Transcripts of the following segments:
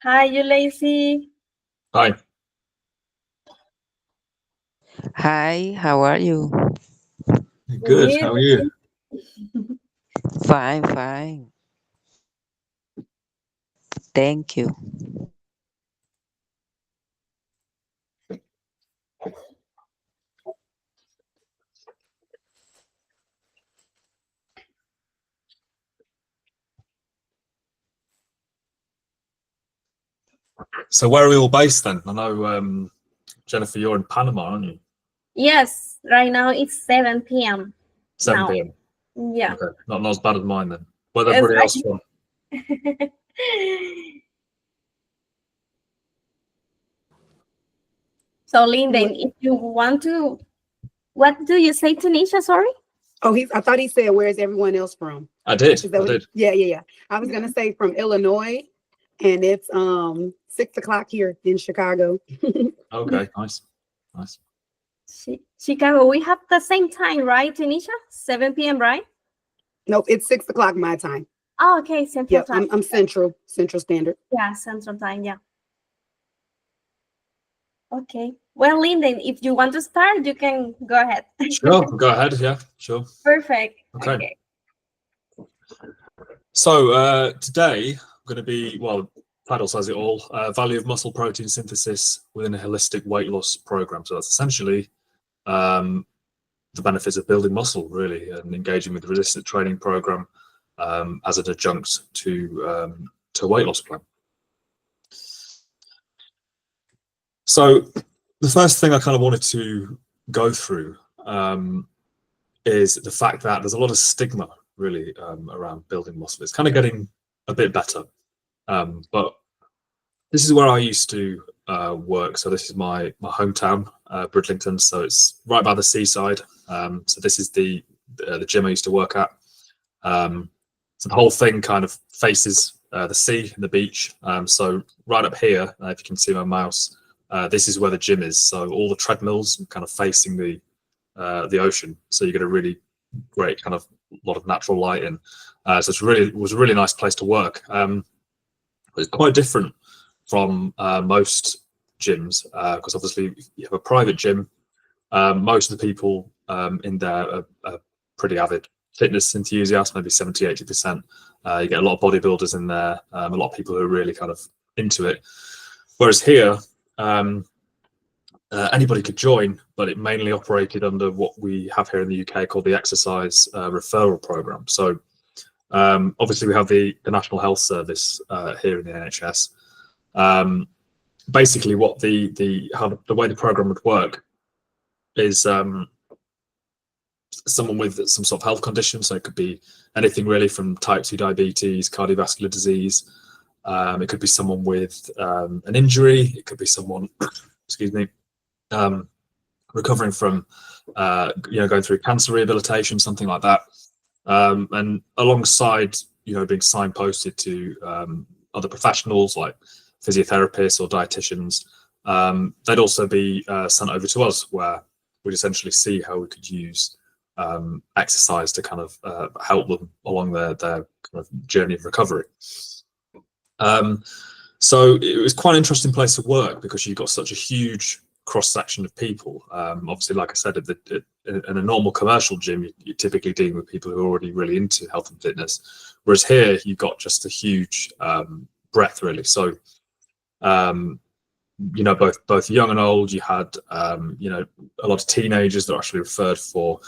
Hi, you lazy. Hi. Hi, how are you? Good. Good. How are you? Fine, fine. Thank you. So where are we all based then? I know, Jennifer, you're in Panama, aren't you? Yes, right now it's 7 p.m. 7 now. p.m. Yeah, Okay, not as bad as mine then. Where's it's everybody else from? right. So, Linden, if you want to, what do you say, Tanisha? Sorry. Oh, I thought he said, "Where's everyone else from?" I did. Is that I what? did. Yeah. I was gonna say from Illinois, and it's 6 o'clock here in Chicago. Okay, nice. Nice. Chicago, we have the same time, right, Tanisha? 7 p.m., right? Nope, it's 6 o'clock my time. Oh, okay, Central Yep, Time. I'm Central Standard. Yeah, Central Time, yeah. Okay. Well, Linden, if you want to start, you can go ahead. Sure, go ahead. Yeah, sure. Perfect. Okay. So today I'm going to be, well, title says it all, value of muscle protein synthesis within a holistic weight loss program. So that's essentially the benefits of building muscle, really, and engaging with the resistant training program as an adjunct to a weight loss plan. So the first thing I kind of wanted to go through is the fact that there's a lot of stigma, really, around building muscle. It's kind of getting a bit better, but this is where I used to work. So this is my hometown, Bridlington. So it's right by the seaside. So this is the gym I used to work at. So the whole thing kind of faces the sea and the beach. So right up here, if you can see my mouse, this is where the gym is. So all the treadmills are kind of facing the ocean. So you get a really great kind of lot of natural light in. So it was a really nice place to work. But it's quite different from most gyms because obviously you have a private gym. Most of the people in there are pretty avid fitness enthusiasts, maybe 70–80%. You get a lot of bodybuilders in there, a lot of people who are really kind of into it. Whereas here, anybody could join, but it mainly operated under what we have here in the UK called the exercise referral program. So obviously we have the National Health Service here in the NHS. Basically, what the way the program would work is someone with some sort of health condition. So it could be anything really from type 2 diabetes, cardiovascular disease. It could be someone with an injury. It could be someone, excuse me, recovering from going through cancer rehabilitation, something like that. And alongside being signposted to other professionals like physiotherapists or dietitians, they'd also be sent over to us, where we'd essentially see how we could use exercise to kind of help them along their kind of journey of recovery. So it was quite an interesting place to work because you've got such a huge cross section of people. Obviously, like I said, in a normal commercial gym, you're typically dealing with people who are already really into health and fitness, whereas here you've got just a huge breadth, really. So both young and old. You had a lot of teenagers that are actually referred for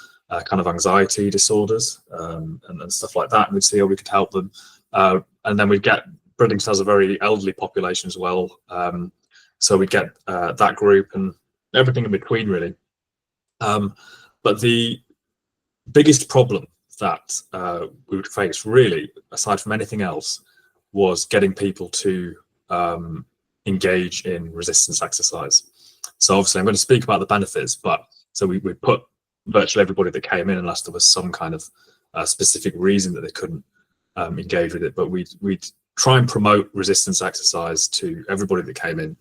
kind of anxiety disorders and stuff like that, and we'd see how we could help them. And then we'd get, Bridlington has a very elderly population as well, so we'd get that group and everything in between, really. But the biggest problem that we would face, really, aside from anything else, was getting people to engage in resistance exercise. So obviously I'm going to speak about the benefits, but so we put virtually everybody that came in, unless there was some kind of specific reason that they couldn't engage with it, but we'd try and promote resistance exercise to everybody that came in,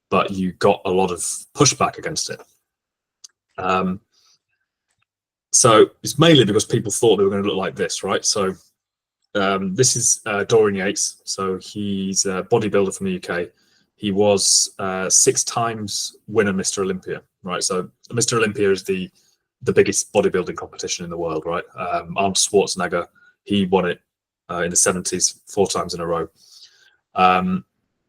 but you got a lot of pushback against it. So it's mainly because people thought they were going to look like this, right? So this is Dorian Yates. So he's a bodybuilder from the UK. He was 6 times winner Mr. Olympia, right? So Mr. Olympia is the biggest bodybuilding competition in the world, right? Arnold Schwarzenegger, he won it in the 70s 4 times in a row.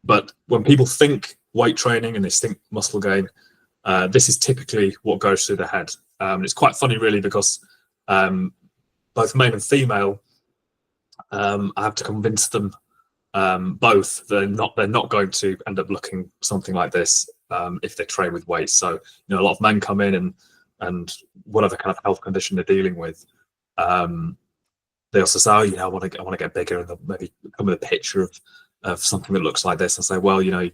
But when people think weight training and they think muscle gain, this is typically what goes through their head. It's quite funny, really, because both male and female, I have to convince them both they're not going to end up looking something like this if they train with weights. So a lot of men come in and whatever kind of health condition they're dealing with, they also say, oh, I want to get bigger, and they'll maybe come with a picture of something that looks like this and say, well, you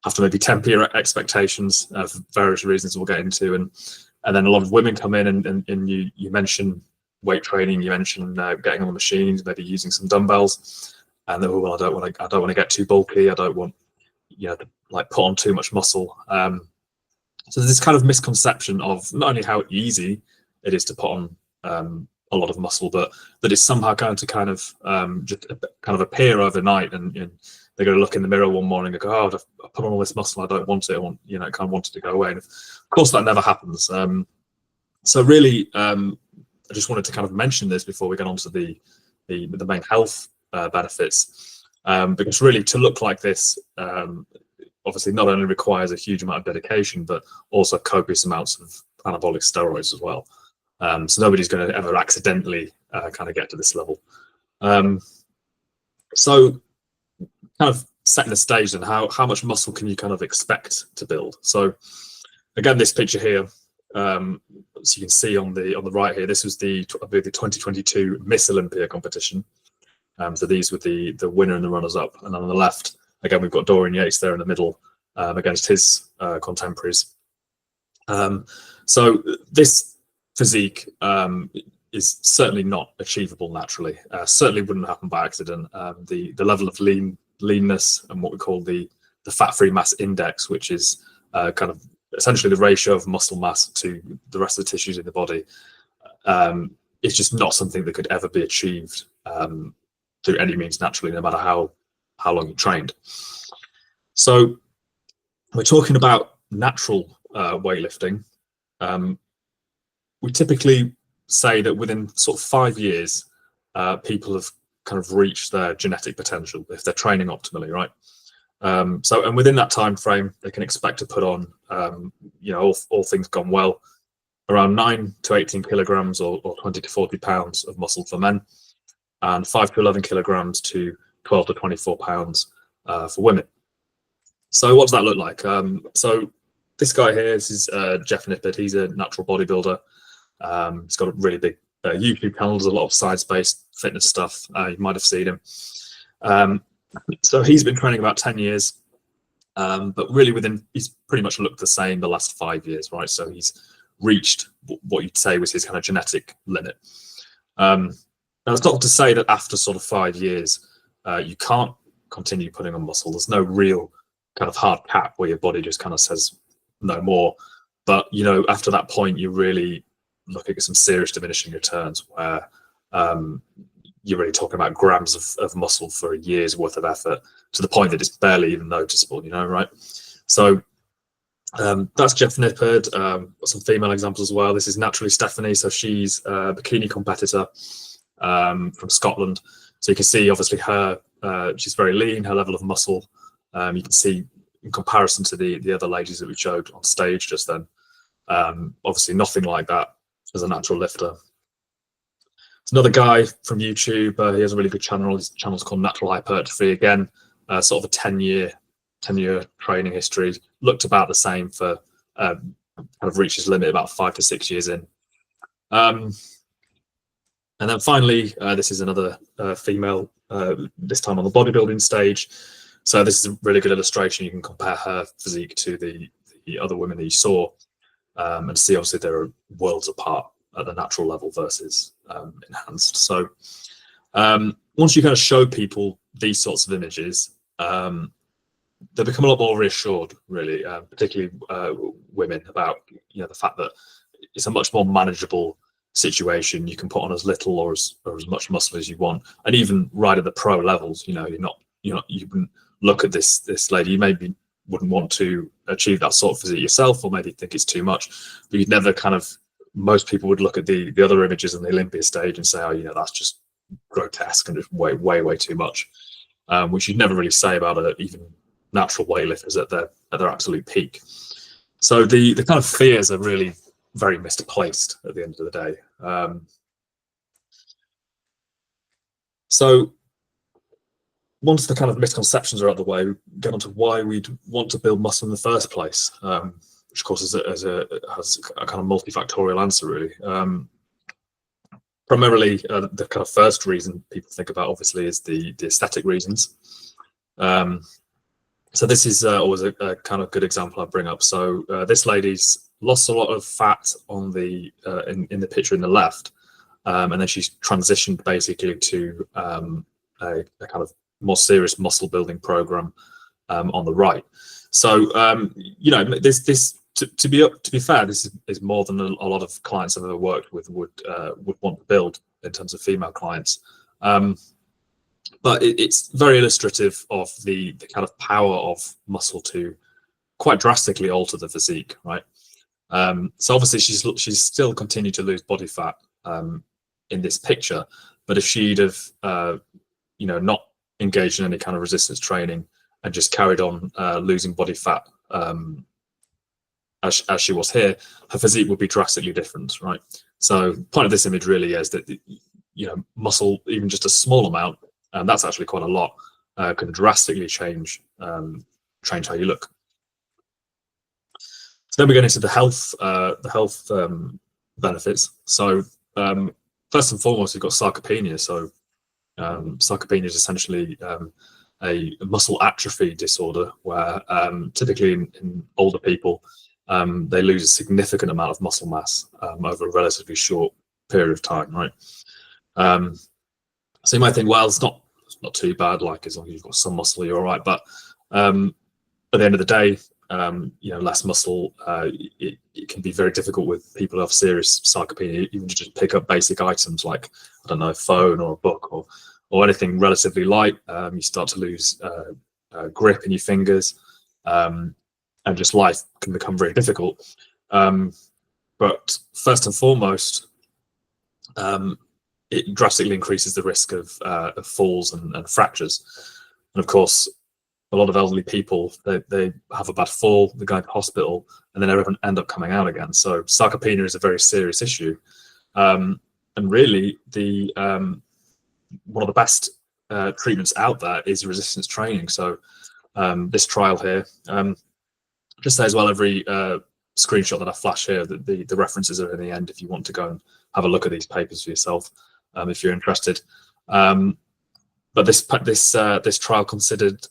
have to maybe temper your expectations for various reasons we'll get into, and then a lot of women come in and you mention weight training, you mention getting on the machines, maybe using some dumbbells, and then, well, I don't want to get too bulky, I don't want to put on too much muscle. So there's this kind of misconception of not only how easy it is to put on a lot of muscle, but that it's somehow going to kind of just kind of appear overnight, and they're going to look in the mirror one morning and go, oh, I put on all this muscle, I don't want it, I want, kind of want it to go away. And of course that never happens. So really, I just wanted to kind of mention this before we get on to the main health benefits, because really to look like this obviously not only requires a huge amount of dedication, but also copious amounts of anabolic steroids as well. So nobody's going to ever accidentally kind of get to this level. So kind of setting the stage, and how much muscle can you kind of expect to build? So again, this picture here, so you can see on the right here, this was the 2022 Miss Olympia competition. So these were the winner and the runners up, and on the left again we've got Dorian Yates there in the middle against his contemporaries. So this physique is certainly not achievable naturally. Certainly wouldn't happen by accident. The level of leanness and what we call the fat-free mass index, which is kind of essentially the ratio of muscle mass to the rest of the tissues in the body, it's just not something that could ever be achieved through any means naturally, no matter how long you trained. So we're talking about natural weightlifting. We typically say that within sort of 5 years, people have kind of reached their genetic potential if they're training optimally, right? And within that time frame, they can expect to put on, all things gone well, around 9 to 18 kilograms or 20 to 40 pounds of muscle for men, and 5 to 11 kilograms to 12 to 24 pounds for women. So what does that look like? So this guy here, this is Jeff Nippard. He's a natural bodybuilder. He's got a really big YouTube channel. There's a lot of science-based fitness stuff. You might have seen him. So he's been training about 10 years, but really he's pretty much looked the same the last 5 years, right? So he's reached what you'd say was his kind of genetic limit. Now it's not to say that after sort of 5 years, you can't continue putting on muscle. There's no real kind of hard cap where your body just kind of says no more. But, after that point, you really look at some serious diminishing returns where you're really talking about grams of muscle for a year's worth of effort, to the point that it's barely even noticeable, right? So that's Jeff Nippard. Some female examples as well. This is naturally Stephanie. So she's a bikini competitor from Scotland. So you can see obviously her, she's very lean, her level of muscle. You can see in comparison to the other ladies that we showed on stage just then, obviously nothing like that as a natural lifter. There's another guy from YouTube. He has a really good channel. His channel's called Natural Hypertrophy. Again, sort of a 10-year training history. Looked about the same for kind of reached his limit about 5 to 6 years in. And then finally, this is another female, this time on the bodybuilding stage. So this is a really good illustration. You can compare her physique to the other women that you saw, and see obviously they're worlds apart at the natural level versus enhanced. So once you kind of show people these sorts of images, they become a lot more reassured, really, particularly women, about the fact that it's a much more manageable situation, you can put on as little or as much muscle as you want, and even right at the pro levels, you wouldn't look at this lady, you maybe wouldn't want to achieve that sort of physique yourself, or maybe think it's too much, but you'd never most people would look at the other images on the Olympia stage and say, oh, that's just grotesque and just way too much, which you'd never really say about even natural weightlifters at their absolute peak. So the kind of fears are really very misplaced at the end of the day. So once the kind of misconceptions are out of the way, we get onto why we'd want to build muscle in the first place, which of course has a kind of multifactorial answer, really. Primarily, the kind of first reason people think about, obviously, is the aesthetic reasons. So this is always a kind of good example I bring up. So this lady's lost a lot of fat on the in the picture in the left, and then she's transitioned basically to a kind of more serious muscle building program on the right. So this to be fair, this is more than a lot of clients I've ever worked with would want to build in terms of female clients. But it's very illustrative of the kind of power of muscle to quite drastically alter the physique, right? So obviously she's still continued to lose body fat in this picture, but if she'd have not engaged in any kind of resistance training and just carried on losing body fat as she was here, her physique would be drastically different, right? So the point of this image really is that muscle, even just a small amount, and that's actually quite a lot, can drastically change how you look. So then we get into the health benefits. So first and foremost, we've got sarcopenia. So sarcopenia is essentially a muscle atrophy disorder where typically in older people, they lose a significant amount of muscle mass over a relatively short period of time, right? So you might think, well, it's not too bad, like as long as you've got some muscle, you're all right. But at the end of the day, less muscle, it can be very difficult with people who have serious sarcopenia, even to just pick up basic items like, I don't know, a phone or a book or anything relatively light. You start to lose grip in your fingers, and just life can become very difficult. But first and foremost, it drastically increases the risk of falls and fractures. And of course, a lot of elderly people, they have a bad fall, they go into hospital, and then they end up coming out again. So sarcopenia is a very serious issue. And really, one of the best treatments out there is resistance training. So this trial here, just say as well, every screenshot that I flash here, the references are in the end if you want to go and have a look at these papers for yourself, if you're interested. But this trial considered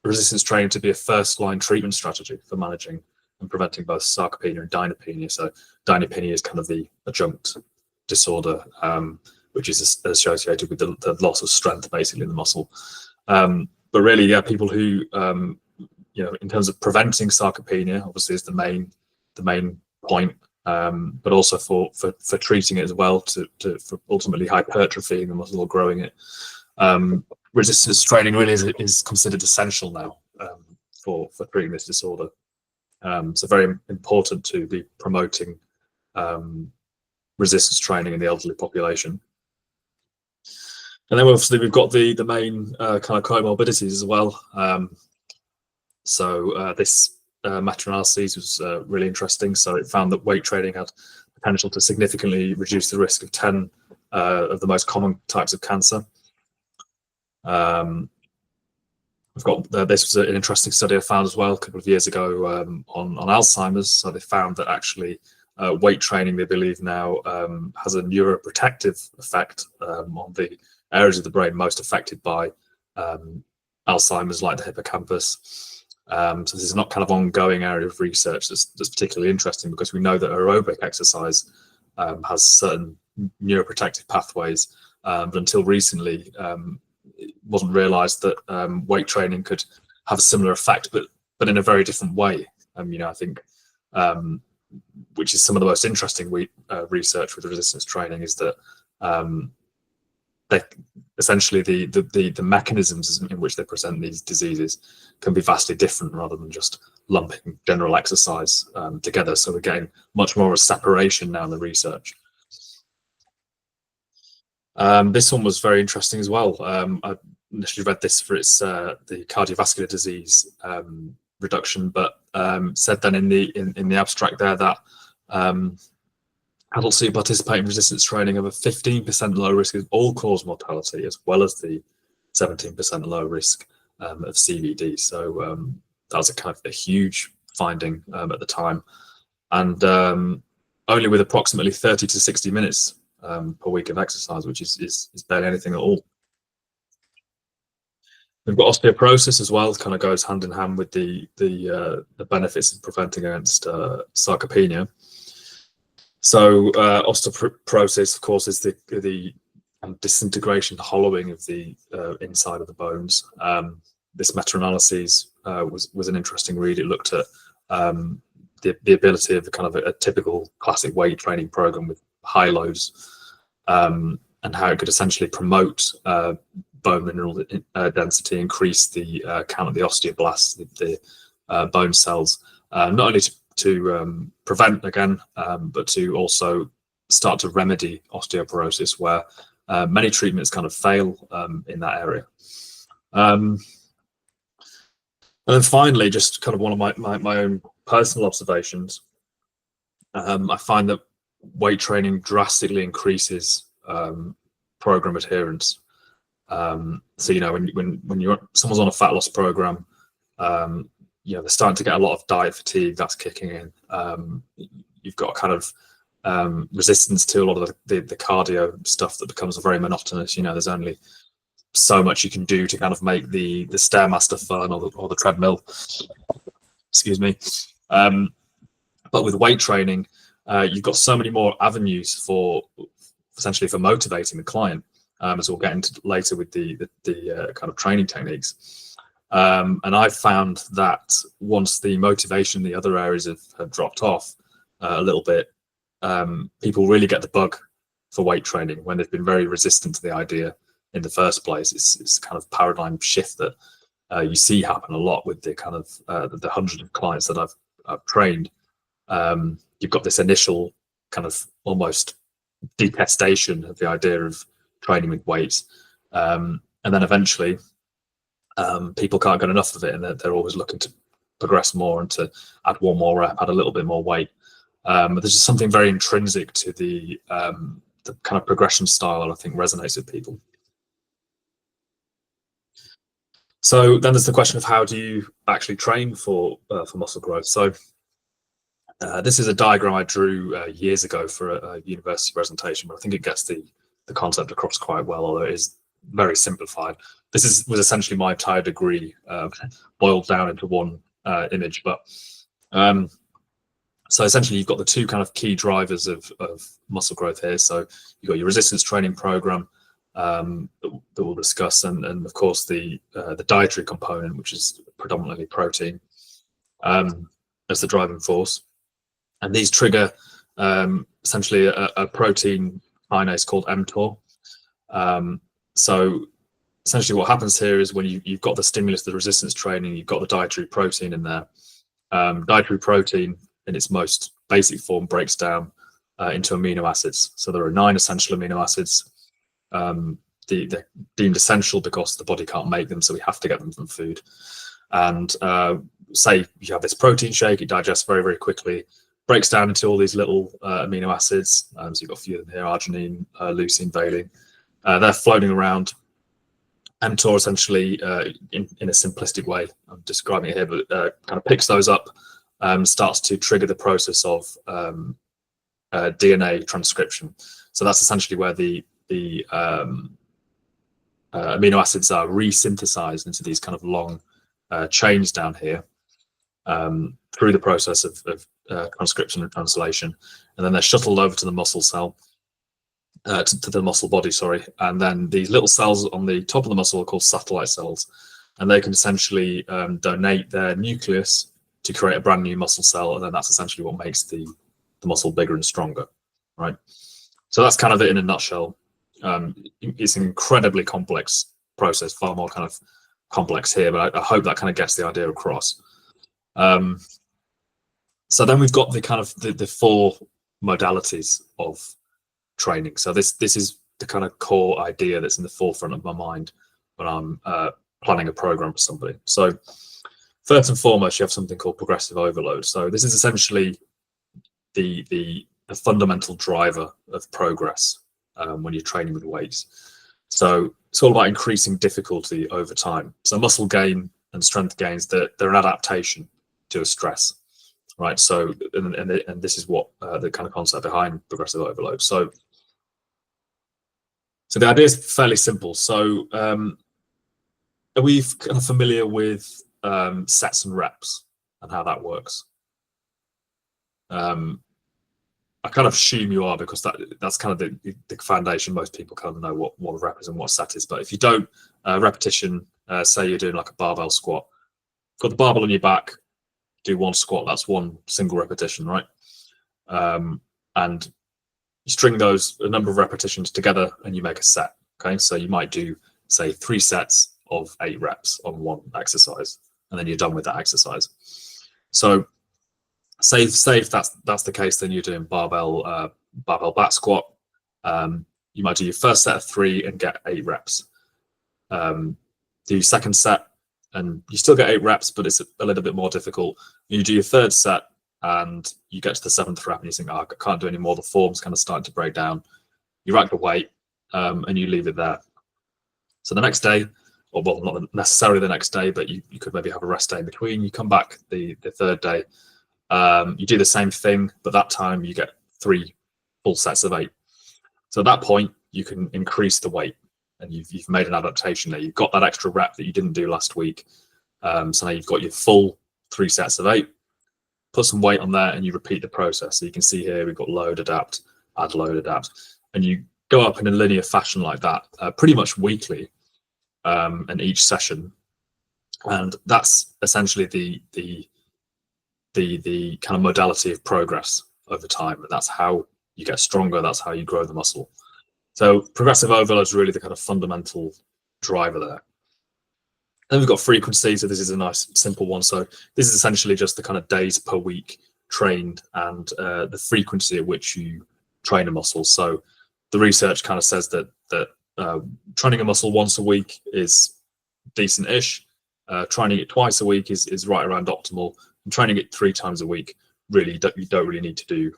resistance training to be a first-line treatment strategy for managing and preventing both sarcopenia and dynapenia. So dynapenia is kind of the adjunct disorder, which is associated with the loss of strength, basically, in the muscle. But really, yeah, people who, in terms of preventing sarcopenia, obviously is the main point, but also for treating it as well, for ultimately hypertrophying the muscle or growing it. Resistance training really is considered essential now for treating this disorder. So very important to be promoting resistance training in the elderly population. And then obviously we've got the main kind of comorbidities as well. So this meta-analysis was really interesting. So it found that weight training had potential to significantly reduce the risk of 10 of the most common types of cancer. We've got this was an interesting study I found as well a couple of years ago on Alzheimer's. So they found that actually weight training, they believe now, has a neuroprotective effect on the areas of the brain most affected by Alzheimer's, like the hippocampus. So this is not kind of ongoing area of research that's particularly interesting, because we know that aerobic exercise has certain neuroprotective pathways, but until recently it wasn't realized that weight training could have a similar effect, but in a very different way. I think which is some of the most interesting research with resistance training, is that they essentially the mechanisms in which they present these diseases can be vastly different, rather than just lumping general exercise together. So we're getting much more of a separation now in the research. This one was very interesting as well. I initially read this for its the cardiovascular disease reduction, but said then in the abstract there that adults who participate in resistance training have a 15% low risk of all-cause mortality, as well as the 17% low risk of CVD. So that was a kind of a huge finding at the time, and only with approximately 30 to 60 minutes per week of exercise, which is barely anything at all. We've got osteoporosis as well. It kind of goes hand in hand with the benefits of preventing against sarcopenia. So osteoporosis, of course, is the disintegration, hollowing of the inside of the bones. This meta-analysis was an interesting read. It looked at the ability of kind of a typical classic weight training program with high loads, and how it could essentially promote bone mineral density, increase the count of the osteoblasts, the bone cells, not only to prevent again, but to also start to remedy osteoporosis, where many treatments kind of fail in that area. And then finally, just kind of one of my own personal observations, I find that weight training drastically increases program adherence. So when someone's on a fat loss program, they're starting to get a lot of diet fatigue that's kicking in. You've got kind of resistance to a lot of the cardio stuff that becomes very monotonous. There's only so much you can do to kind of make the Stairmaster fun, or the treadmill. Excuse me. But with weight training, you've got so many more avenues for essentially for motivating the client, as we'll get into later with the kind of training techniques. And I've found that once the motivation in the other areas have dropped off a little bit, people really get the bug for weight training when they've been very resistant to the idea in the first place. It's kind of paradigm shift that you see happen a lot with the kind of the hundreds of clients that I've trained. You've got this initial kind of almost detestation of the idea of training with weights, and then eventually people can't get enough of it, and they're always looking to progress more and to add one more rep, add a little bit more weight. But there's just something very intrinsic to the kind of progression style that I think resonates with people. So then there's the question of, how do you actually train for muscle growth? So this is a diagram I drew years ago for a university presentation, but I think it gets the concept across quite well, although it is very simplified. This was essentially my entire degree boiled down into one image. But so essentially, you've got the two kind of key drivers of muscle growth here. So you've got your resistance training program that we'll discuss, and of course the dietary component, which is predominantly protein, as the driving force. And these trigger essentially a protein kinase called mTOR. So essentially what happens here is, when you've got the stimulus, the resistance training, you've got the dietary protein in there. Dietary protein in its most basic form breaks down into amino acids. So there are 9 essential amino acids. They're deemed essential because the body can't make them, so we have to get them from food. And say you have this protein shake, it digests very, very quickly, breaks down into all these little amino acids. So you've got a few of them here: arginine, leucine, valine. They're floating around. mTOR essentially, in a simplistic way, I'm describing it here, but kind of picks those up, starts to trigger the process of DNA transcription. So that's essentially where the amino acids are resynthesized into these kind of long chains down here through the process of transcription and translation, and then they're shuttled over to the muscle cell, to the muscle body, sorry. And then these little cells on the top of the muscle are called satellite cells, and they can essentially donate their nucleus to create a brand new muscle cell, and then that's essentially what makes the the muscle bigger and stronger, right? So that's kind of it in a nutshell. It's an incredibly complex process, far more kind of complex here, but I hope that kind of gets the idea across. So then we've got the kind of the 4 modalities of training. So this is the kind of core idea that's in the forefront of my mind when I'm planning a program for somebody. So first and foremost, you have something called progressive overload. So this is essentially the fundamental driver of progress when you're training with weights. So it's all about increasing difficulty over time. So muscle gain and strength gains, they're an adaptation to a stress, right? So and this is what the kind of concept behind progressive overload. So the idea is fairly simple. So are we kind of familiar with sets and reps and how that works? I kind of assume you are, because that's kind of the foundation. Most people kind of know what a rep is and what a set is. But if you don't, repetition, say you're doing like a barbell squat, got the barbell on your back, do 1 squat, that's 1 single repetition, right? And you string those, a number of repetitions together, and you make a set, okay? So you might do, say, 3 sets of 8 reps on 1 exercise, and then you're done with that exercise. So say if that's the case, then you're doing barbell back squat. You might do your first set of 3 and get 8 reps. Do your second set and you still get 8 reps, but it's a little bit more difficult. You do your third set and you get to the 7th rep and you think, oh, I can't do any more. The form's kind of starting to break down. You rack the weight and you leave it there. So the next day, or well, not necessarily the next day, but you could maybe have a rest day in between. You come back the third day. You do the same thing, but that time you get 3 full sets of 8. So at that point, you can increase the weight, and you've made an adaptation there. You've got that extra rep that you didn't do last week. So now you've got your full 3 sets of 8. Put some weight on there, and you repeat the process. So you can see here we've got load, adapt, add load, adapt, and you go up in a linear fashion like that, pretty much weekly, in each session, and that's essentially the kind of modality of progress over time. And that's how you get stronger. That's how you grow the muscle. So progressive overload is really the kind of fundamental driver there. Then we've got frequency. So this is a nice simple one. So this is essentially just the kind of days per week trained and the frequency at which you train a muscle. So the research kind of says that training a muscle once a week is decent-ish. Training it twice a week is right around optimal. And training it 3 times a week, really, you don't really need to do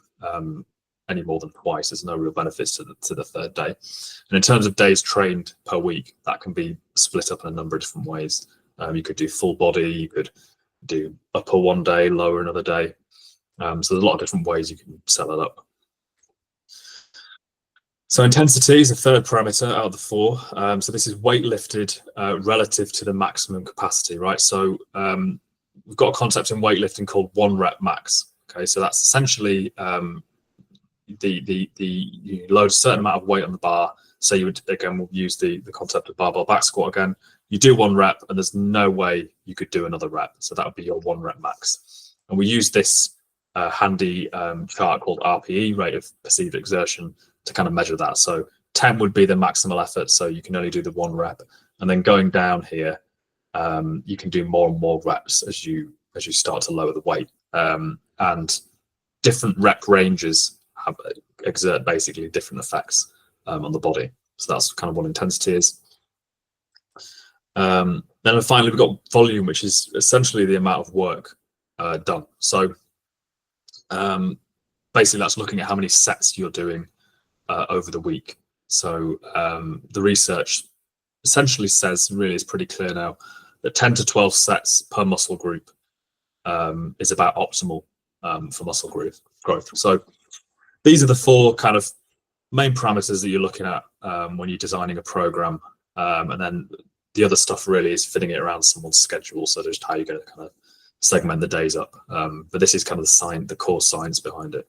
any more than twice. There's no real benefits to the third day. And in terms of days trained per week, that can be split up in a number of different ways. You could do full body, you could do upper one day, lower another day. So there's a lot of different ways you can set that up. So intensity is a third parameter out of the 4. So this is weight lifted relative to the maximum capacity, right? So we've got a concept in weightlifting called 1 rep max. Okay, so that's essentially you load a certain amount of weight on the bar. So you would, again, we'll use the concept of barbell back squat again. You do 1 rep and there's no way you could do another rep. So that would be your 1 rep max. And we use this handy chart called RPE, rate of perceived exertion, to kind of measure that. So 10 would be the maximal effort. So you can only do the 1 rep. And then going down here, you can do more and more reps as you start to lower the weight. And different rep ranges exert basically different effects on the body. So that's kind of what intensity is. Then finally, we've got volume, which is essentially the amount of work done. So basically, that's looking at how many sets you're doing over the week. So the research essentially says, really, it's pretty clear now, that 10 to 12 sets per muscle group is about optimal for muscle growth. So these are the 4 kind of main parameters that you're looking at when you're designing a program. And then the other stuff really is fitting it around someone's schedule. So just how you're going to kind of segment the days up. But this is kind of the core science behind it.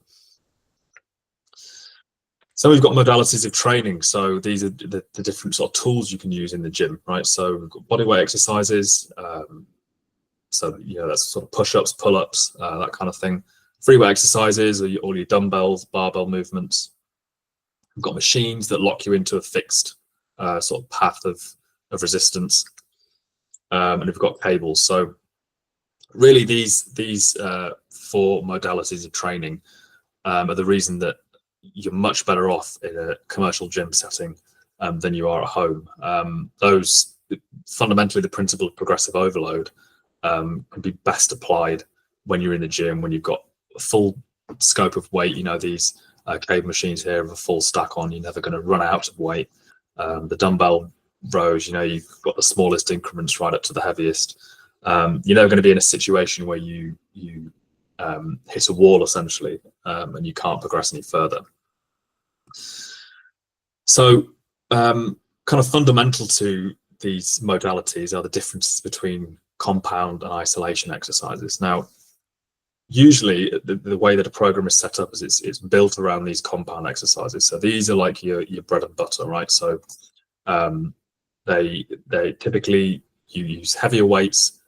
So we've got modalities of training. So these are the different sort of tools you can use in the gym, right? So we've got bodyweight exercises. So, that's sort of push-ups, pull-ups, that kind of thing. free weight exercises, or all your dumbbells, barbell movements. We've got machines that lock you into a fixed sort of path of resistance, and we've got cables. So really, these 4 modalities of training are the reason that you're much better off in a commercial gym setting than you are at home. Those fundamentally, the principle of progressive overload can be best applied when you're in the gym, when you've got a full scope of weight. You know, these cable machines here have a full stack on. You're never going to run out of weight. The dumbbell rows, you know, you've got the smallest increments right up to the heaviest. You're never going to be in a situation where you hit a wall essentially, and you can't progress any further. So kind of fundamental to these modalities are the differences between compound and isolation exercises. Now, usually the way that a program is set up is it's built around these compound exercises. So these are like your bread and butter, right? So they typically, you use heavier weights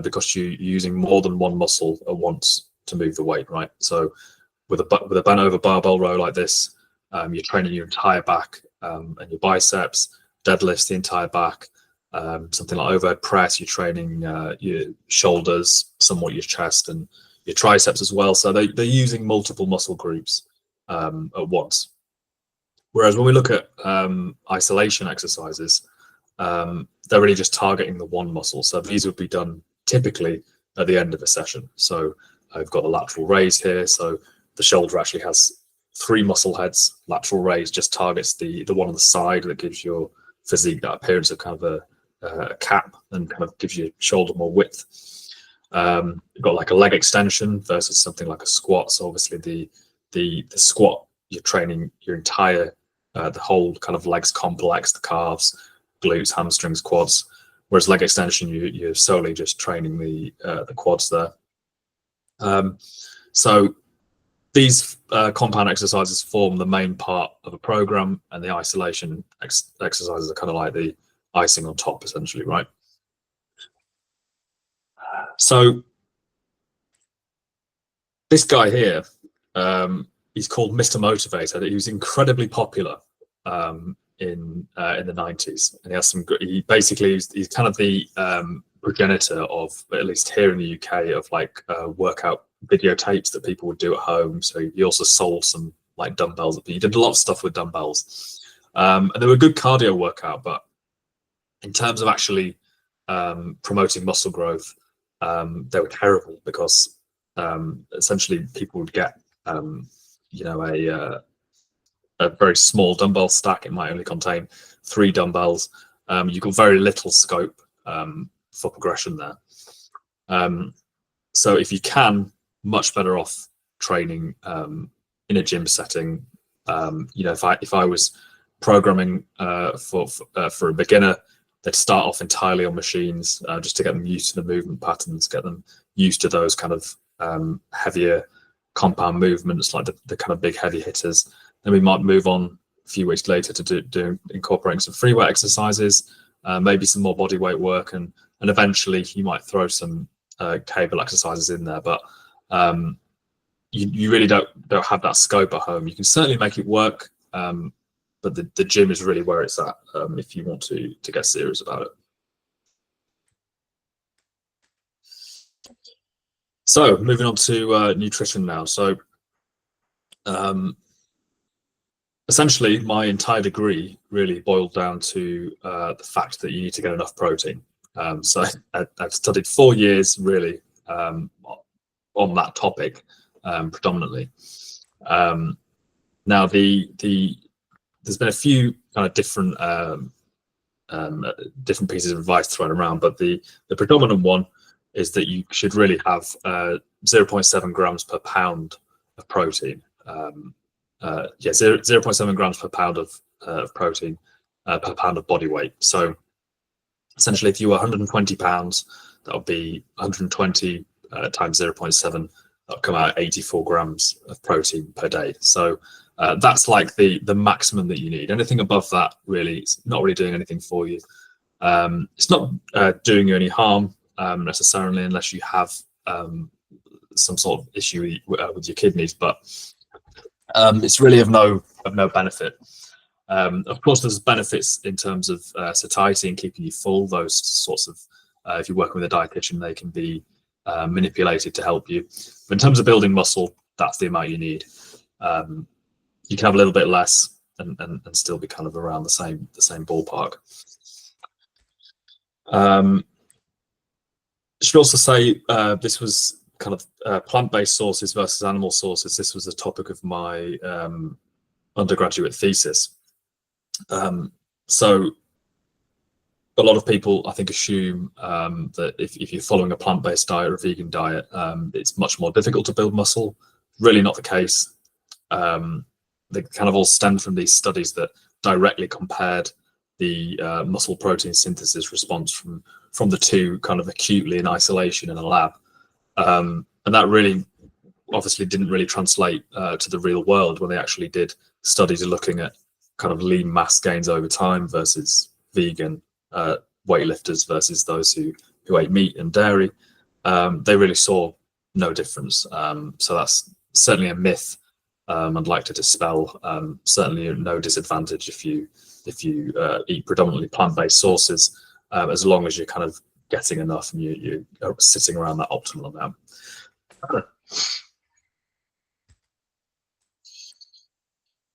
because you're using more than one muscle at once to move the weight, right? So with a bent over barbell row like this, you're training your entire back and your biceps. Deadlifts the entire back. Something like overhead press, you're training your shoulders, somewhat your chest and your triceps as well. So they're using multiple muscle groups at once. Whereas when we look at isolation exercises, they're really just targeting the one muscle. So these would be done typically at the end of a session. So I've got a lateral raise here. So the shoulder actually has 3 muscle heads. Lateral raise just targets the one on the side that gives your physique that appearance of kind of a cap and kind of gives your shoulder more width. You've got like a leg extension versus something like a squat. So obviously the squat, you're training your entire the whole kind of legs complex, the calves, glutes, hamstrings, quads. Whereas leg extension, you're solely just training the quads there. So these compound exercises form the main part of a program, and the isolation exercises are kind of like the icing on top, essentially, right? So this guy here, he's called Mr. Motivator. He was incredibly popular in the 90s, and he has some. He basically he's kind of the progenitor of, at least here in the UK, of like workout videotapes that people would do at home. So he also sold some like dumbbells, but he did a lot of stuff with dumbbells, and they were a good cardio workout. But in terms of actually promoting muscle growth, they were terrible because essentially people would get you know, a very small dumbbell stack. It might only contain 3 dumbbells. You've got very little scope for progression there. So if you can, much better off training in a gym setting. You know, if I was programming for a beginner, they'd start off entirely on machines just to get them used to the movement patterns, get them used to those kind of heavier compound movements, like the kind of big heavy hitters. Then we might move on a few weeks later to incorporating some free weight exercises, maybe some more body weight work, and eventually you might throw some cable exercises in there. But you really don't have that scope at home. You can certainly make it work, but the gym is really where it's at if you want to get serious about it. So moving on to nutrition now. So essentially, my entire degree really boiled down to the fact that you need to get enough protein. So I've studied 4 years really on that topic predominantly. Now there's been a few kind of different pieces of advice thrown around, but the predominant one is that you should really have 0.7 grams per pound of protein. 0.7 grams per pound of protein per pound of body weight. So essentially, if you were 120 pounds, that would be 120 times 0.7. That'll come out 84 grams of protein per day. So that's like the maximum that you need. Anything above that, really, it's not really doing anything for you. It's not doing you any harm necessarily, unless you have some sort of issue with your kidneys, but it's really of no benefit. Of course, there's benefits in terms of satiety and keeping you full. Those sorts of, if you're working with a dietitian, they can be manipulated to help you. But in terms of building muscle, that's the amount you need. You can have a little bit less and still be kind of around the same ballpark. Should also say this was kind of plant-based sources versus animal sources. This was a topic of my undergraduate thesis. So a lot of people, I think, assume that if you're following a plant-based diet or a vegan diet, it's much more difficult to build muscle. Really not the case. They kind of all stem from these studies that directly compared the muscle protein synthesis response from the two kind of acutely in isolation in a lab. And that really obviously didn't really translate to the real world when they actually did studies looking at kind of lean mass gains over time versus vegan weightlifters versus those who ate meat and dairy. They really saw no difference. So that's certainly a myth I'd like to dispel. Certainly no disadvantage if you eat predominantly plant-based sources, as long as you're kind of getting enough and you're sitting around that optimal amount.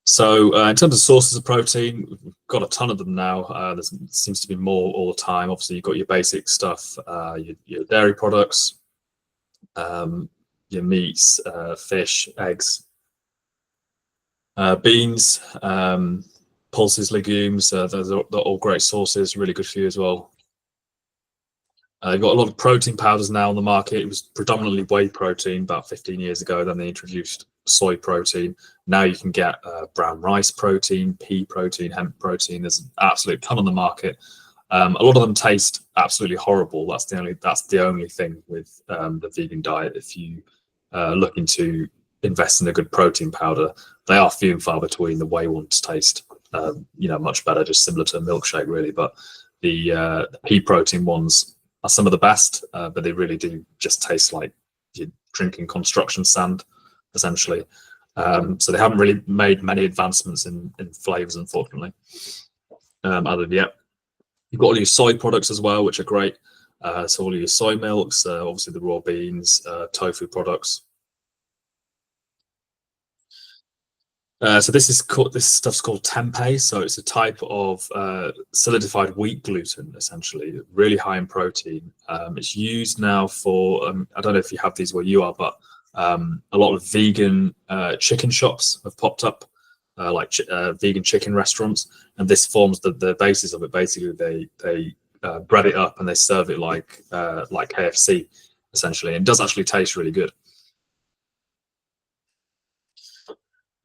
So in terms of sources of protein, we've got a ton of them now. There seems to be more all the time. Obviously, you've got your basic stuff, your dairy products, your meats, fish, eggs, beans, pulses, legumes. They're all great sources, really good for you as well. You've got a lot of protein powders now on the market. It was predominantly whey protein about 15 years ago. Then they introduced soy protein. Now you can get brown rice protein, pea protein, hemp protein. There's an absolute ton on the market. A lot of them taste absolutely horrible. That's the only thing with the vegan diet. If you looking to invest in a good protein powder, they are few and far between. The whey ones taste much better, just similar to a milkshake really. But the pea protein ones are some of the best, but they really do just taste like you're drinking construction sand, essentially. So they haven't really made many advancements in flavors, unfortunately. Other than yet, you've got all your soy products as well, which are great. So all your soy milks, obviously the raw beans, tofu products. So this stuff's called tempeh. So it's a type of solidified wheat gluten, essentially, really high in protein. It's used now for I don't know if you have these where you are, but a lot of vegan chicken shops have popped up, like vegan chicken restaurants, and this forms the basis of it. Basically, they bread it up and they serve it like KFC, essentially. And it does actually taste really good.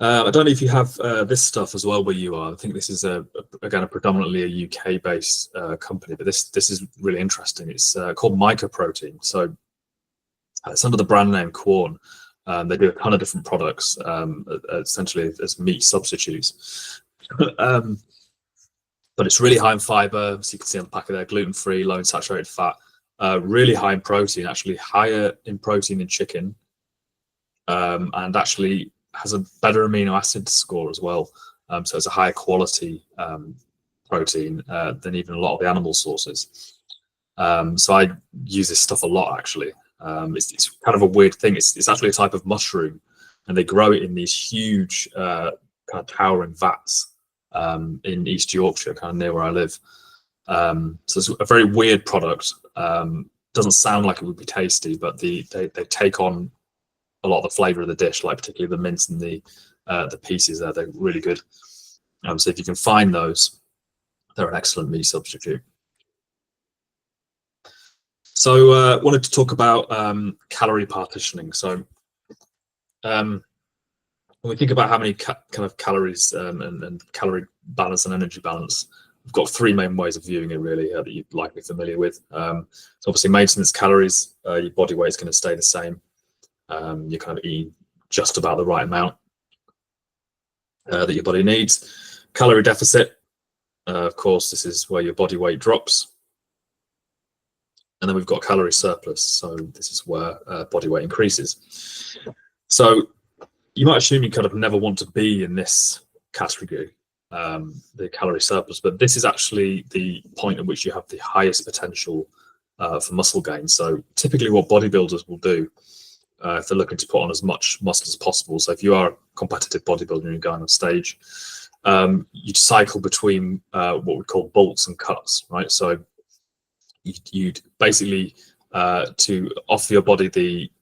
I don't know if you have this stuff as well where you are. I think this is again predominantly a UK-based company, but this is really interesting. It's called mycoprotein. So it's under the brand name Quorn. They do a ton of different products, essentially as meat substitutes. But it's really high in fiber, so you can see on the packet there, gluten-free, low in saturated fat, really high in protein, actually higher in protein than chicken, and actually has a better amino acid score as well. So it's a higher quality protein than even a lot of the animal sources. So I use this stuff a lot, actually. It's kind of a weird thing. It's actually a type of mushroom, and they grow it in these huge kind of towering vats in East Yorkshire, kind of near where I live. So it's a very weird product. Doesn't sound like it would be tasty, but they take on a lot of the flavor of the dish, like particularly the mince and the pieces there. They're really good. So if you can find those, they're an excellent meat substitute. So wanted to talk about calorie partitioning. So when we think about how many kind of calories and calorie balance and energy balance, we've got three main ways of viewing it really that you're likely familiar with. So obviously maintenance calories, your body weight is going to stay the same. You're kind of eating just about the right amount that your body needs. Calorie deficit, of course, this is where your body weight drops. And then we've got calorie surplus. So this is where body weight increases. So you might assume you kind of never want to be in this category, the calorie surplus, but this is actually the point at which you have the highest potential for muscle gain. So typically what bodybuilders will do if they're looking to put on as much muscle as possible. So if you are a competitive bodybuilder and you're going on stage, you'd cycle between what we call bulks and cuts, right? So you'd basically, to offer your body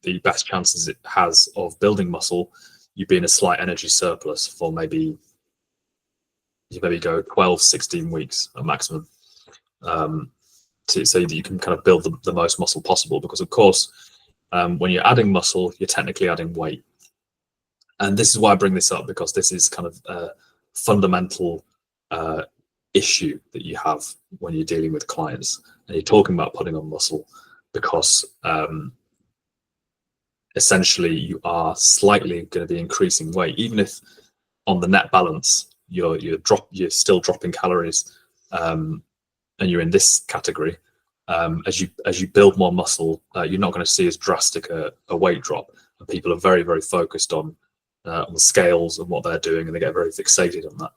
the best chances it has of building muscle, you'd be in a slight energy surplus for maybe go 12, 16 weeks at maximum, so that you can kind of build the most muscle possible. Because of course, when you're adding muscle, you're technically adding weight. And this is why I bring this up, because this is kind of a fundamental issue that you have when you're dealing with clients and you're talking about putting on muscle, because essentially you are slightly going to be increasing weight, even if on the net balance you're still dropping calories, and you're in this category. As you build more muscle, you're not going to see as drastic a weight drop, and people are very, very focused on the scales and what they're doing, and they get very fixated on that.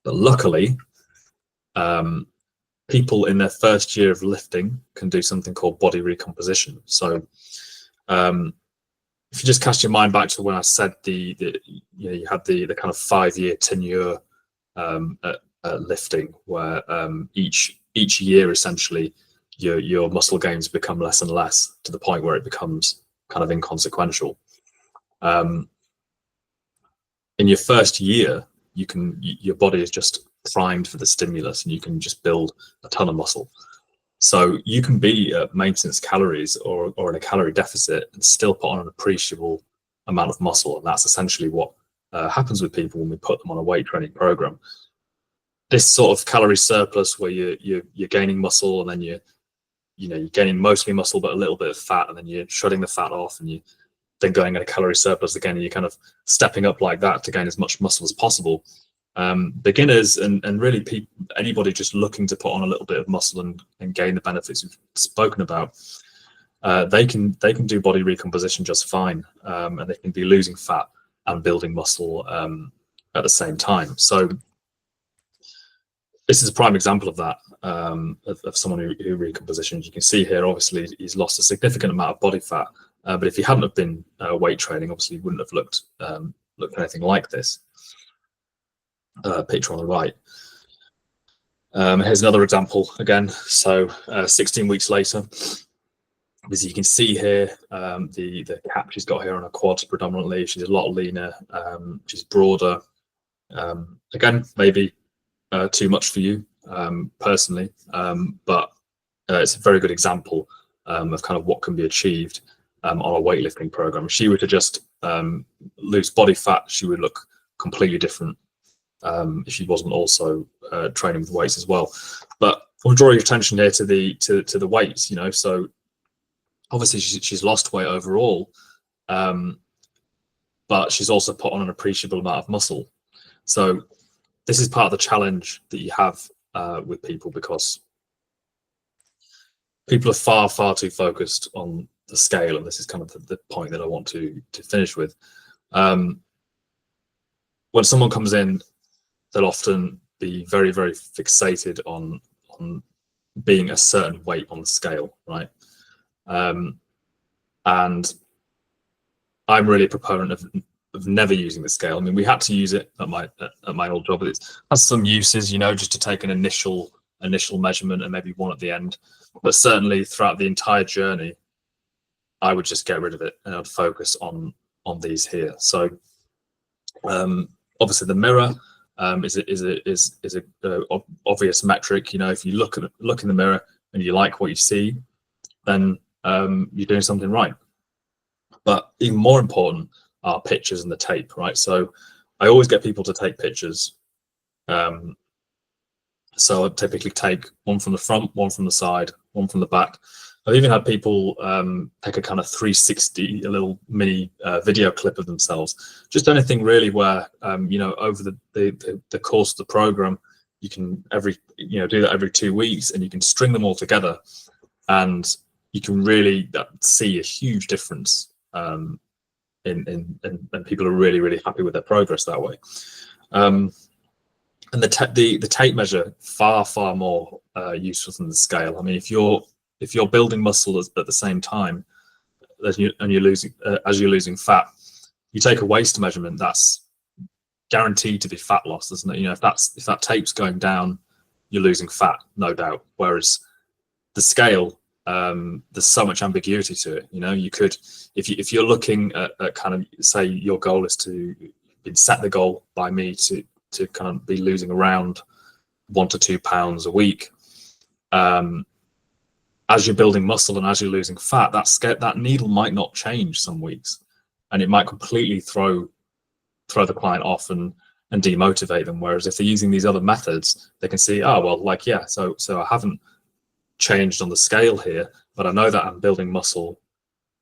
But luckily, people in their first year of lifting can do something called body recomposition. So if you just cast your mind back to when I said you had the kind of 5-year tenure at lifting, where each year essentially your muscle gains become less and less, to the point where it becomes kind of inconsequential. In your first year, your body is just primed for the stimulus, and you can just build a ton of muscle. So you can be at maintenance calories or in a calorie deficit and still put on an appreciable amount of muscle, and that's essentially what happens with people when we put them on a weight training program. This sort of calorie surplus, where you're gaining muscle, and then you're gaining mostly muscle but a little bit of fat, and then you're shredding the fat off, and you then going in a calorie surplus again, and you're kind of stepping up like that to gain as much muscle as possible. Beginners and really anybody just looking to put on a little bit of muscle and gain the benefits we've spoken about, they can do body recomposition just fine, and they can be losing fat and building muscle at the same time. So this is a prime example of that, of someone who recompositions. You can see here, obviously, he's lost a significant amount of body fat, but if he hadn't have been weight training, obviously he wouldn't have looked anything like this. Picture on the right. Here's another example again. So 16 weeks later, as you can see here, the cap she's got here on her quads predominantly. She's a lot leaner. She's broader. Again, maybe too much for you personally, but it's a very good example of kind of what can be achieved on a weightlifting program. If she were to just lose body fat, she would look completely different if she wasn't also training with weights as well. But we'll draw your attention here to the weights. So obviously she's lost weight overall, but she's also put on an appreciable amount of muscle. So this is part of the challenge that you have with people, because people are far too focused on the scale, and this is kind of the point that I want to finish with. When someone comes in, they'll often be very, very fixated on being a certain weight on the scale, right? And I'm really a proponent of never using the scale. I mean, we had to use it at my old job, but it has some uses, just to take an initial measurement and maybe one at the end. But certainly throughout the entire journey, I would just get rid of it, and I'd focus on these here. So obviously the mirror is a obvious metric. If you look in the mirror and you like what you see, then you're doing something right. But even more important are pictures and the tape, right? So I always get people to take pictures. So I typically take one from the front, one from the side, one from the back. I've even had people take a kind of 360, a little mini video clip of themselves. Just anything really where, over the course of the program, you can do that every 2 weeks, and you can string them all together, and you can really see a huge difference. And people are really, really happy with their progress that way. And the tape measure, far more useful than the scale. I mean, if you're building muscle at the same time as you're losing fat, you take a waist measurement, that's guaranteed to be fat loss, isn't it? If that tape's going down, you're losing fat, no doubt. Whereas the scale, there's so much ambiguity to it. You could, if you're looking at kind of, say your goal is to set the goal by me to kind of be losing around 1 to 2 pounds a week. As you're building muscle and as you're losing fat, that needle might not change some weeks, and it might completely throw the client off and demotivate them. Whereas if they're using these other methods, they can see, oh well, like, yeah, so I haven't changed on the scale here, but I know that I'm building muscle,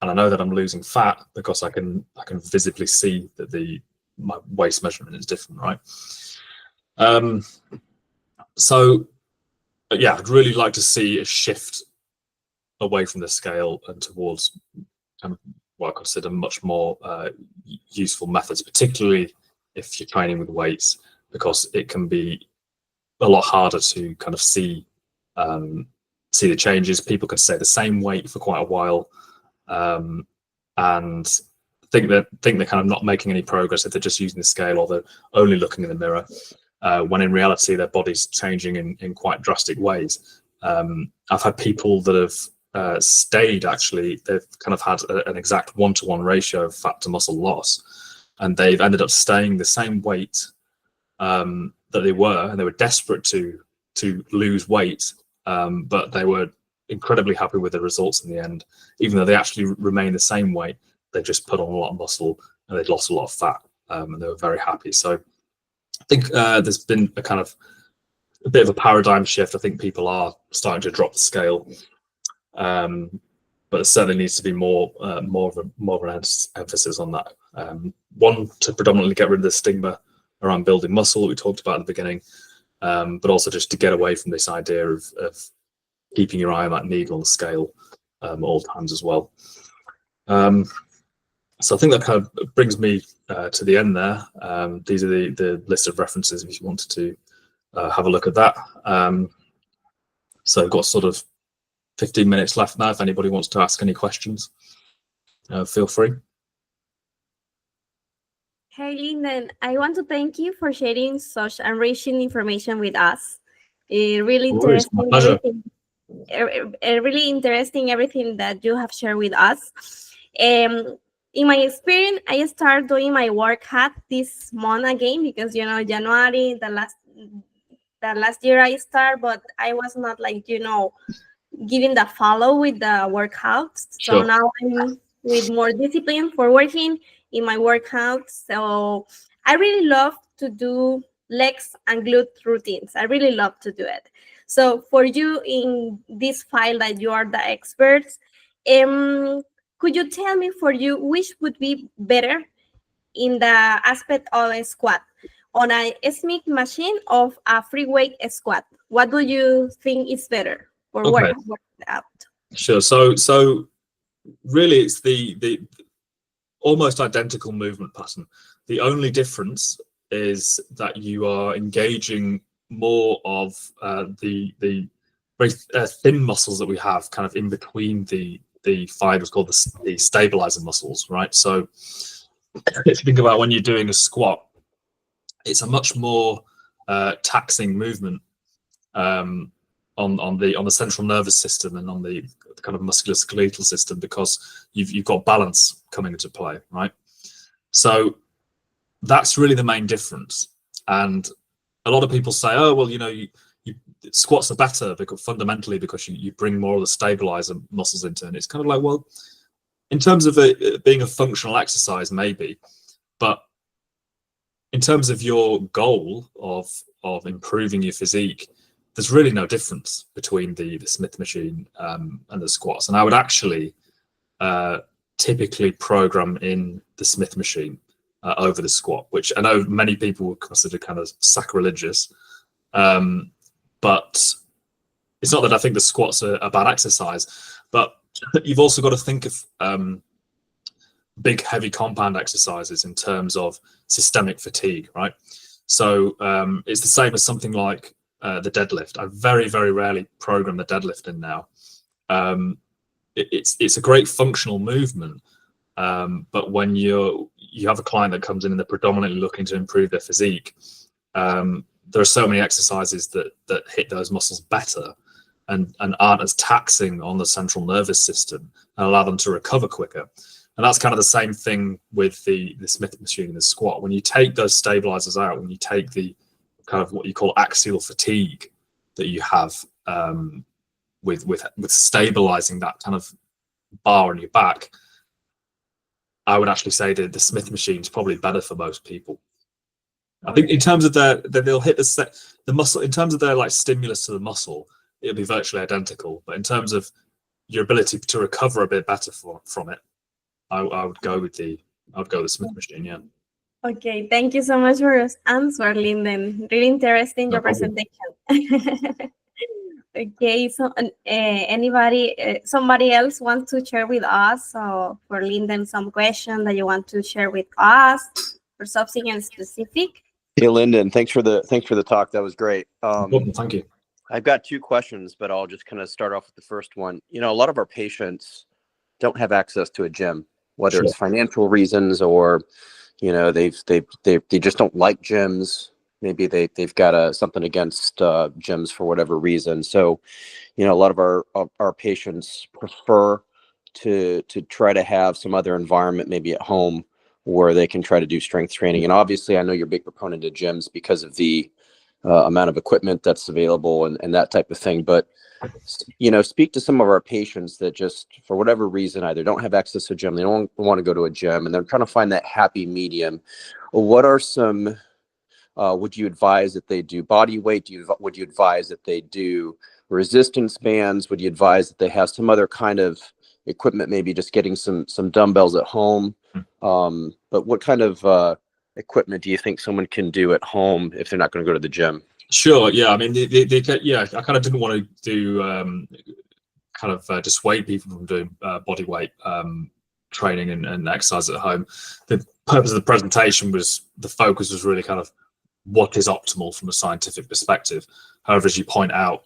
and I know that I'm losing fat because I can visibly see that my waist measurement is different, right? So yeah, I'd really like to see a shift away from the scale and towards kind of what I consider much more useful methods, particularly if you're training with weights, because it can be a lot harder to kind of see the changes. People can stay the same weight for quite a while, and think they're kind of not making any progress if they're just using the scale or they're only looking in the mirror, when in reality their body's changing in quite drastic ways. I've had people that have stayed, actually, they've kind of had an exact 1-to-1 ratio of fat to muscle loss, and they've ended up staying the same weight that they were, and they were desperate to lose weight, but they were incredibly happy with the results in the end. Even though they actually remain the same weight, they just put on a lot of muscle and they'd lost a lot of fat, and they were very happy. So I think there's been a bit of a paradigm shift. I think people are starting to drop the scale, but there certainly needs to be more of an emphasis on that. One, to predominantly get rid of the stigma around building muscle that we talked about at the beginning, but also just to get away from this idea of keeping your eye on that needle on the scale all times as well. So I think that kind of brings me to the end there. These are the list of references if you wanted to have a look at that. So I've got sort of 15 minutes left now. If anybody wants to ask any questions, feel free. Hey, Linden, I want to thank you for sharing such enriching information with us. Really interesting. Really interesting everything that you have shared with us. In my experience, I started doing my workout this month again because January, the last year I started, but I was not giving the follow with the workouts. So now I'm with more discipline for working in my workouts. So I really love to do legs and glute routines. I really love to do it. So for you in this file that you are the experts, could you tell me for you which would be better in the aspect of a squat, on a Smith machine or a free weight squat? What do you think is better for work out? Sure. So really, it's the almost identical movement pattern. The only difference is that you are engaging more of the very thin muscles that we have kind of in between the fibers, called the stabilizer muscles, right? So if you think about when you're doing a squat, it's a much more taxing movement on the central nervous system and on the kind of musculoskeletal system, because you've got balance coming into play, right? So that's really the main difference. And a lot of people say, oh well, squats are better because fundamentally because you bring more of the stabilizer muscles into it. And it's kind of like, well, in terms of it being a functional exercise, maybe, but in terms of your goal of improving your physique, there's really no difference between the Smith machine and the squats. And I would actually typically program in the Smith machine over the squat, which I know many people would consider kind of sacrilegious. But it's not that I think the squats are a bad exercise, but you've also got to think of big, heavy compound exercises in terms of systemic fatigue, right? So it's the same as something like the deadlift. I very, very rarely program the deadlift in now. It's a great functional movement, but when you have a client that comes in and they're predominantly looking to improve their physique, there are so many exercises that hit those muscles better and aren't as taxing on the central nervous system and allow them to recover quicker. And that's kind of the same thing with the Smith machine and the squat. When you take those stabilizers out, when you take the kind of what you call axial fatigue that you have with stabilizing that kind of bar on your back, I would actually say that the Smith machine is probably better for most people. I think in terms of they'll hit the muscle, in terms of their like stimulus to the muscle, it'll be virtually identical. But in terms of your ability to recover a bit better from it, I would go with the Smith machine. Yeah. Okay, thank you so much for your answer, Linden. Really interesting, No your problem. presentation. Okay, so somebody else wants to share with us, so for Linden, some question that you want to share with us or something specific? Hey, Linden, thanks for the talk. That was great. No problem, thank you. I've got two questions, but I'll just kind of start off with the first one. You know, a lot of our patients don't have access to a gym, whether Sure. it's financial reasons or, you know, they just don't like gyms. Maybe they've got something against gyms for whatever reason. So, you know, a lot of our patients prefer to try to have some other environment, maybe at home, where they can try to do strength training. And obviously, I know you're a big proponent of gyms because of the amount of equipment that's available and that type of thing. But, you know, speak to some of our patients that just, for whatever reason, either don't have access to a gym, they don't want to go to a gym, and they're trying to find that happy medium. What are some, would you advise that they do body weight? Would you advise that they do resistance bands? Would you advise that they have some other kind of equipment, maybe just getting some dumbbells at home? But what kind of equipment do you think someone can do at home if they're not going to go to the gym? Sure. Yeah. I mean, yeah. I kind of didn't want to do dissuade people from doing body weight training and exercise at home. The purpose of the presentation was the focus was really kind of what is optimal from a scientific perspective. However, as you point out,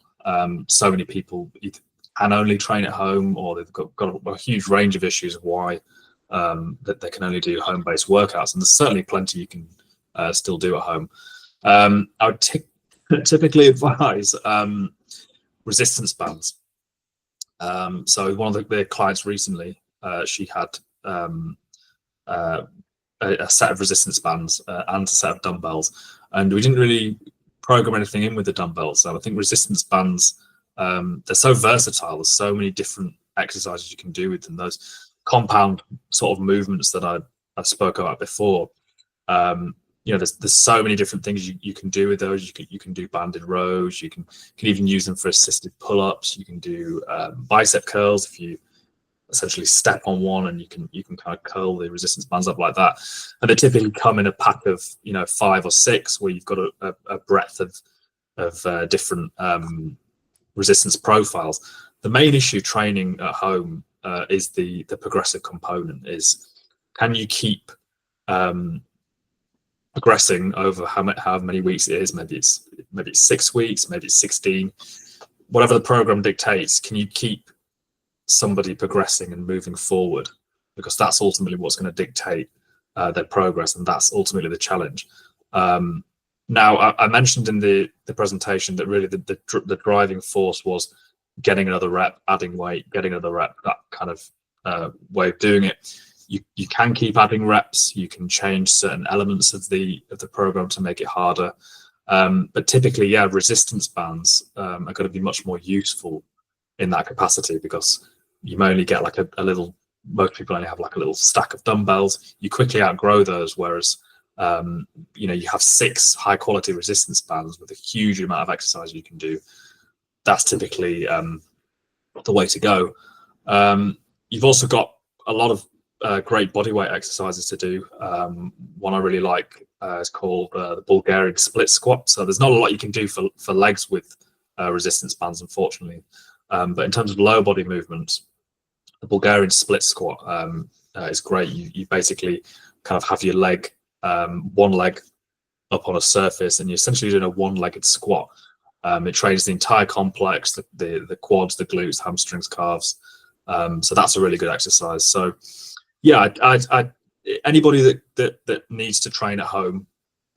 so many people either can only train at home, or they've got a huge range of issues of why that they can only do home-based workouts, and there's certainly plenty you can still do at home. I would typically advise resistance bands. So one of the clients recently, she had a set of resistance bands and a set of dumbbells, and we didn't really program anything in with the dumbbells. So I think resistance bands, they're so versatile. There's so many different exercises you can do with them. Those compound sort of movements that I spoke about before. You know, there's so many different things you can do with those. You can do banded rows. You can even use them for assisted pull-ups. You can do bicep curls if you essentially step on one, and you can kind of curl the resistance bands up like that. And they typically come in a pack of 5 or 6, where you've got a breadth of different resistance profiles. The main issue training at home is the progressive component. Is can you keep progressing over how many weeks it is? Maybe it's 6 weeks, maybe it's 16, whatever the program dictates. Can you keep somebody progressing and moving forward? Because that's ultimately what's going to dictate their progress, and that's ultimately the challenge. Now, I mentioned in the presentation that really the driving force was getting another rep, adding weight, getting another rep, that kind of way of doing it. You can keep adding reps. You can change certain elements of the program to make it harder. But typically, yeah, resistance bands are going to be much more useful in that capacity, because you may only get like a little. Most people only have like a little stack of dumbbells. You quickly outgrow those, whereas you have 6 high quality resistance bands with a huge amount of exercise you can do. That's typically the way to go. You've also got a lot of great bodyweight exercises to do. One I really like is called the Bulgarian split squat. So there's not a lot you can do for legs with resistance bands, unfortunately. But in terms of lower body movements, the Bulgarian split squat is great. You basically kind of have your leg, one leg up on a surface, and you're essentially doing a one-legged squat. It trains the entire complex, the quads, the glutes, hamstrings, calves. So that's a really good exercise. So yeah, anybody that needs to train at home,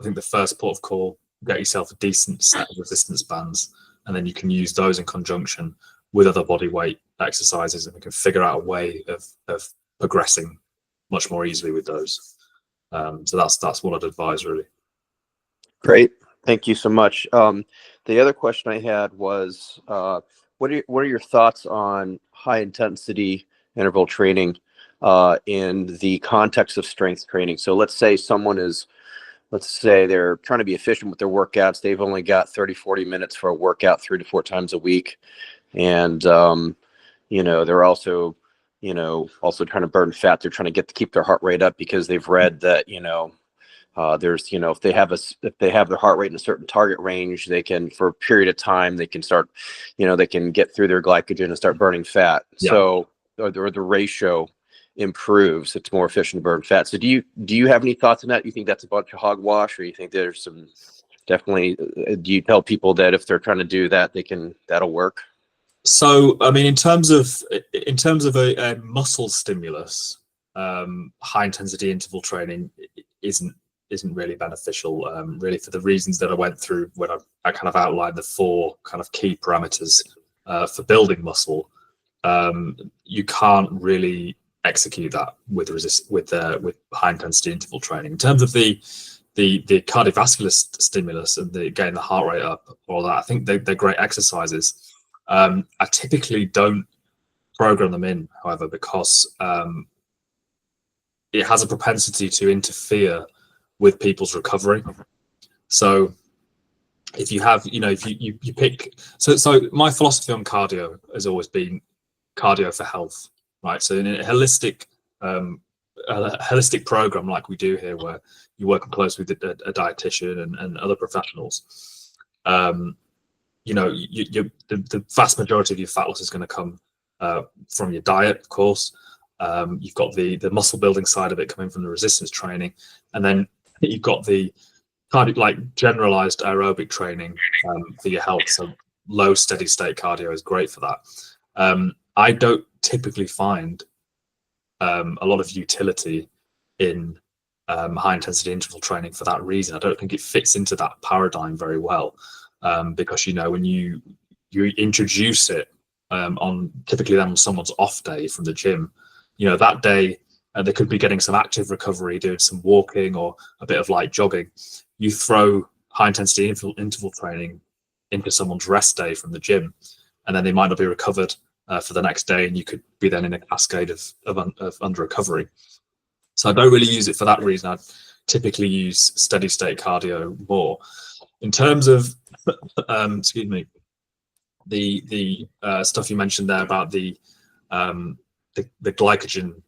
I think the first port of call, get yourself a decent set of resistance bands, and then you can use those in conjunction with other body weight exercises, and we can figure out a way of progressing much more easily with those. So that's what I'd advise, really. Great. Thank you so much. The other question I had was, what are your thoughts on high intensity interval training in the context of strength training? So let's say someone is, let's say they're trying to be efficient with their workouts. They've only got 30-40 minutes for a workout 3 to 4 times a week. And, they're also trying to burn fat. They're trying to keep their heart rate up because they've read that, there's, if they have their heart rate in a certain target range, they can, for a period of time, they can start, they can get through their glycogen and start burning fat. Yeah. So or the ratio improves. It's more efficient to burn fat. So do you have any thoughts on that? Do you think that's a bunch of hogwash, or you think there's some definitely, do you tell people that if they're trying to do that, that'll work? So, I mean, in terms of a muscle stimulus, high intensity interval training isn't really beneficial, really, for the reasons that I went through when I kind of outlined the 4 kind of key parameters for building muscle. You can't really execute that with high intensity interval training. In terms of the cardiovascular stimulus and getting the heart rate up, all that, I think they're great exercises. I typically don't program them in, however, because it has a propensity to interfere with people's recovery. So if you have, if you pick, so my philosophy on cardio has always been cardio for health, right? So in a holistic program like we do here, where you're working closely with a dietitian and other professionals, the vast majority of your fat loss is going to come from your diet, of course. You've got the muscle building side of it coming from the resistance training, and then you've got the kind of like generalized aerobic training for your health. So low steady state cardio is great for that. I don't typically find a lot of utility in high intensity interval training for that reason. I don't think it fits into that paradigm very well, because when you introduce it typically on someone's off day from the gym, that day they could be getting some active recovery, doing some walking or a bit of light jogging. You throw high intensity interval training into someone's rest day from the gym, and then they might not be recovered for the next day, and you could be then in a cascade of under recovery. So I don't really use it for that reason. I typically use steady state cardio more. In terms of excuse me, the stuff you mentioned there about the glycogen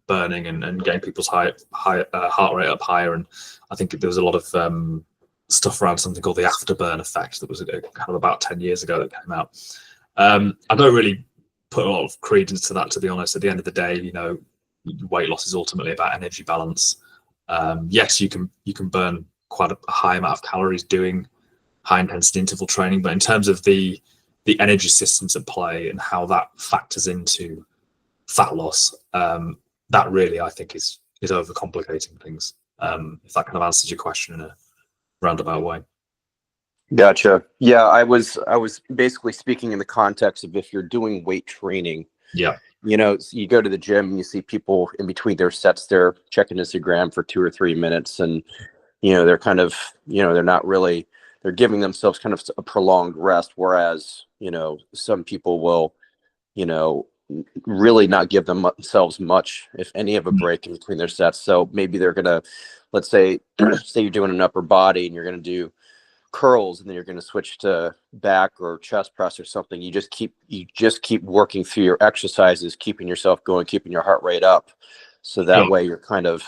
burning and getting people's heart rate up higher, and I think there was a lot of stuff around something called the afterburn effect that was kind of about 10 years ago that came out. I don't really put a lot of credence to that, to be honest. At the end of the day, weight loss is ultimately about energy balance. Yes, you can burn quite a high amount of calories doing high intensity interval training, but in terms of the energy systems at play and how that factors into fat loss, that really, I think, is overcomplicating things. If that kind of answers your question in a roundabout way. Gotcha. Yeah, I was basically speaking in the context of if you're doing weight training. Yeah. You go to the gym and you see people in between their sets, they're checking Instagram for 2 or 3 minutes, and they're kind of, they're not really, they're giving themselves kind of a prolonged rest, whereas some people will really not give themselves much, if any, of a break in between their sets. So maybe they're gonna, let's say you're doing an upper body and you're gonna do curls and then you're going to switch to back or chest press or something, you just keep working through your exercises, keeping yourself going, keeping your heart rate up. So that way you're kind of,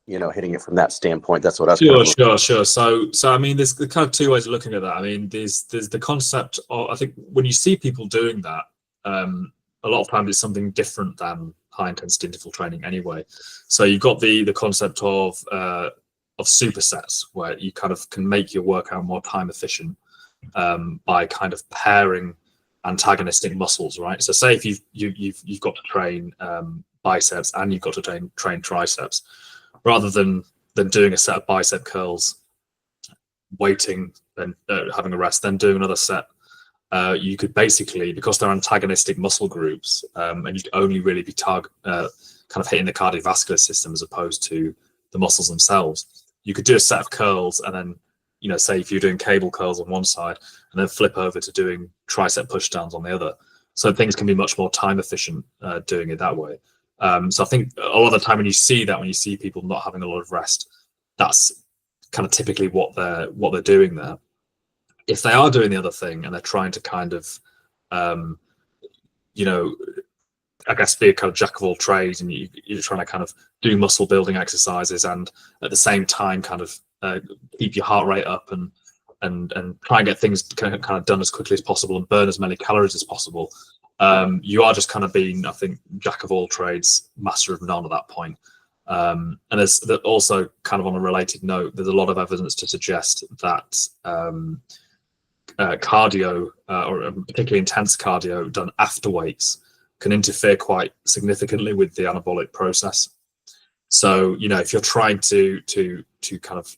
hitting it from that standpoint. That's what I was Sure. So I mean, there's kind of two ways of looking at that. I mean, there's the concept of, I think when you see people doing that, a lot of times it's something different than high intensity interval training anyway. So you've got the concept of supersets, where you kind of can make your workout more time efficient by kind of pairing antagonistic muscles, right? So say if you've got to train biceps and you've got to train triceps, rather than doing a set of bicep curls, waiting and having a rest, then doing another set, you could basically, because they're antagonistic muscle groups, and you'd only really be kind of hitting the cardiovascular system as opposed to the muscles themselves. You could do a set of curls and then, say if you're doing cable curls on one side and then flip over to doing tricep push downs on the other. So things can be much more time efficient doing it that way. So I think a lot of the time when you see people not having a lot of rest, that's kind of typically what they're doing there. If they are doing the other thing and they're trying to kind of, I guess be a kind of jack of all trades, and you're trying to kind of do muscle building exercises and at the same time kind of keep your heart rate up and try and get things kind of done as quickly as possible and burn as many calories as possible. You are just kind of being, I think, jack of all trades, master of none at that point. And there's also kind of on a related note, there's a lot of evidence to suggest that cardio, or particularly intense cardio done after weights, can interfere quite significantly with the anabolic process. So, if you're trying to kind of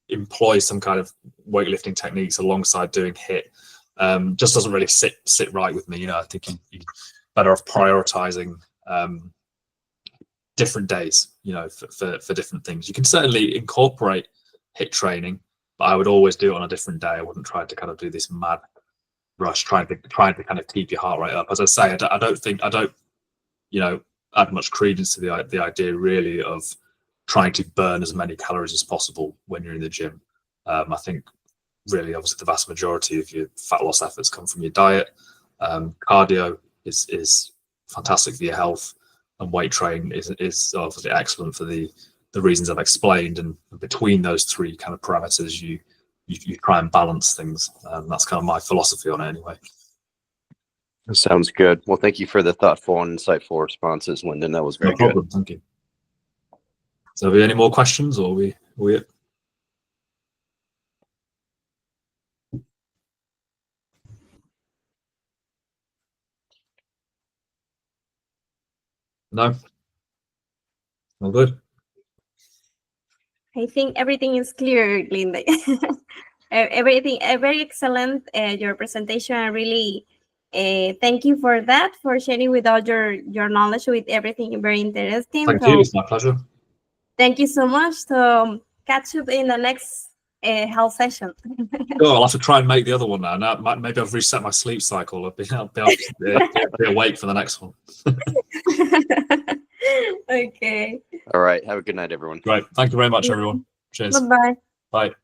employ some kind of weightlifting techniques alongside doing HIIT, just doesn't really sit right with me. I think you're better off prioritizing different days, for different things. You can certainly incorporate HIIT training, but I would always do it on a different day. I wouldn't try to kind of do this mad rush trying to kind of keep your heart rate up. As I say, I don't add much credence to the idea really of trying to burn as many calories as possible when you're in the gym. I think really, obviously, the vast majority of your fat loss efforts come from your diet. Cardio is fantastic for your health, and weight training is obviously excellent for the reasons I've explained. And between those three kind of parameters, you try and balance things. That's kind of my philosophy on it anyway. Sounds good. Well, thank you for the thoughtful and insightful responses, Linden. That was very good. No problem. Thank you. So, have we any more questions, or are we No? All good. I think everything is clear, Linda. Everything very excellent. Your presentation, I really thank you for that, for sharing with all your knowledge with everything. Very interesting. Thank you. It's my pleasure. Thank you so much. So catch you in the next health session. Sure, I'll have to try and make the other one now. Maybe I've reset my sleep cycle. I'll be able to be awake for the next one. Okay. All right. Have a good night, everyone. Great. Thank you very much, everyone. Cheers. Bye-bye. Bye.